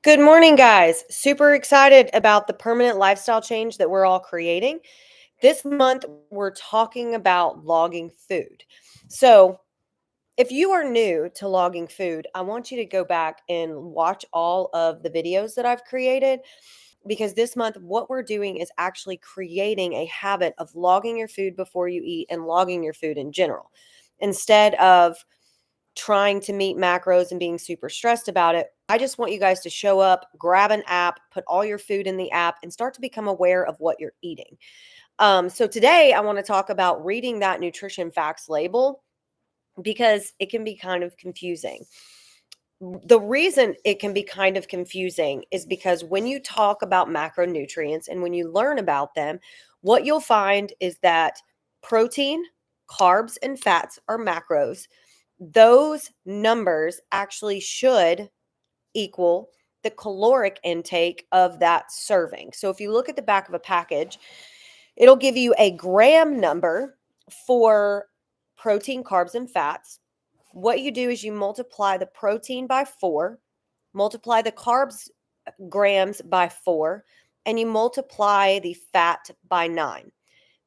Good morning, guys. Super excited about the permanent lifestyle change that we're all creating. This month, we're talking about logging food. So, if you are new to logging food, I want you to go back and watch all of the videos that I've created because this month, what we're doing is actually creating a habit of logging your food before you eat and logging your food in general instead of trying to meet macros and being super stressed about it. I just want you guys to show up, grab an app, put all your food in the app, and start to become aware of what you're eating. So today I want to talk about reading that nutrition facts label because it can be kind of confusing. The reason it can be kind of confusing is because when you talk about macronutrients and when you learn about them, what you'll find is that protein, carbs, and fats are macros. Those numbers actually should equal the caloric intake of that serving. So if you look at the back of a package, it'll give you a gram number for protein, carbs, and fats. What you do is you multiply the protein by 4, multiply the carbs grams by 4, and you multiply the fat by 9.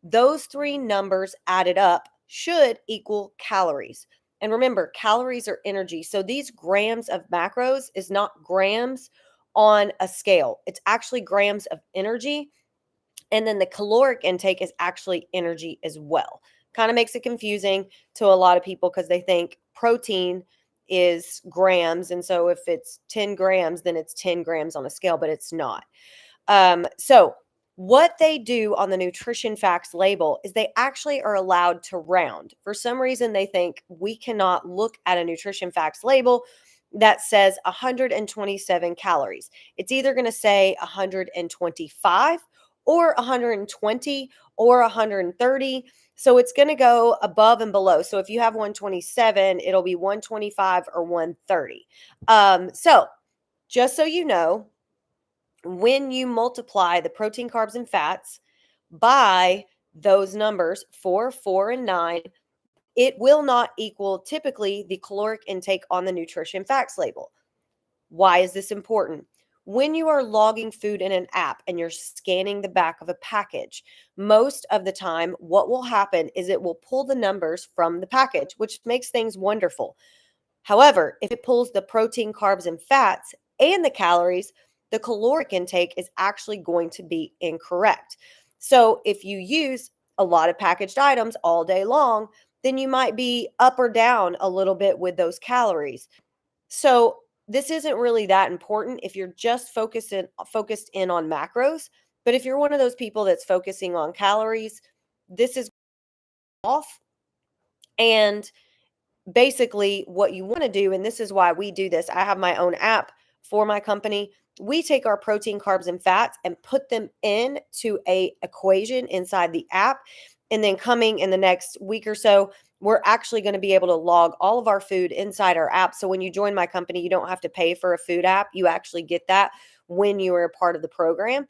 Those three numbers added up should equal calories. And remember, calories are energy. So these grams of macros is not grams on a scale. It's actually grams of energy. And then the caloric intake is actually energy as well. Kind of makes it confusing to a lot of people because they think protein is grams. And so if it's 10 grams, then it's 10 grams on a scale, but it's not. So what they do on the nutrition facts label is they actually are allowed to round. For some reason, they think we cannot look at a nutrition facts label that says 127 calories. It's either going to say 125 or 120 or 130. So it's going to go above and below. So if you have 127, it'll be 125 or 130. So just so you know, when you multiply the protein, carbs, and fats by those numbers 4, 4, and 9, it will not equal typically the caloric intake on the nutrition facts label. Why is this important? When you are logging food in an app and you're scanning the back of a package, most of the time, what will happen is it will pull the numbers from the package, which makes things wonderful. However, if it pulls the protein, carbs, and fats and the calories, the caloric intake is actually going to be incorrect. So if you use a lot of packaged items all day long, then you might be up or down a little bit with those calories. So this isn't really that important if you're just focused in on macros. But if you're one of those people that's focusing on calories, this is off. And basically what you want to do, and this is why we do this, I have my own app for my company. We take our protein, carbs, and fats and put them into a equation inside the app, and then coming in the next week or so, we're actually going to be able to log all of our food inside our app. So when you join my company, you don't have to pay for a food app. You actually get that when you are a part of the program.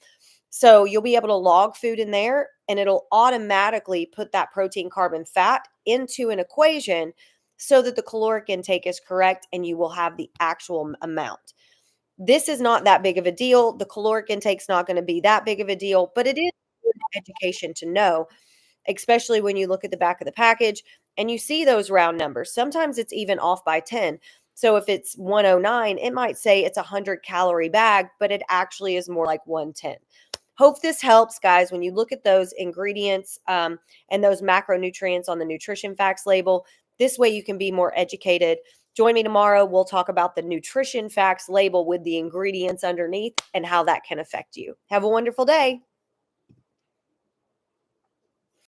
So you'll be able to log food in there, and it'll automatically put that protein, carb, and fat into an equation so that the caloric intake is correct and you will have the actual amount. This is not that big of a deal. The caloric intake's not going to be that big of a deal, but it is good education to know, especially when you look at the back of the package and you see those round numbers. Sometimes it's even off by 10. So if it's 109, it might say it's a 100-calorie bag, but it actually is more like 110. Hope this helps, guys. When you look at those ingredients and those macronutrients on the nutrition facts label, this way you can be more educated. Join me tomorrow. We'll talk about the nutrition facts label with the ingredients underneath and how that can affect you. Have a wonderful day.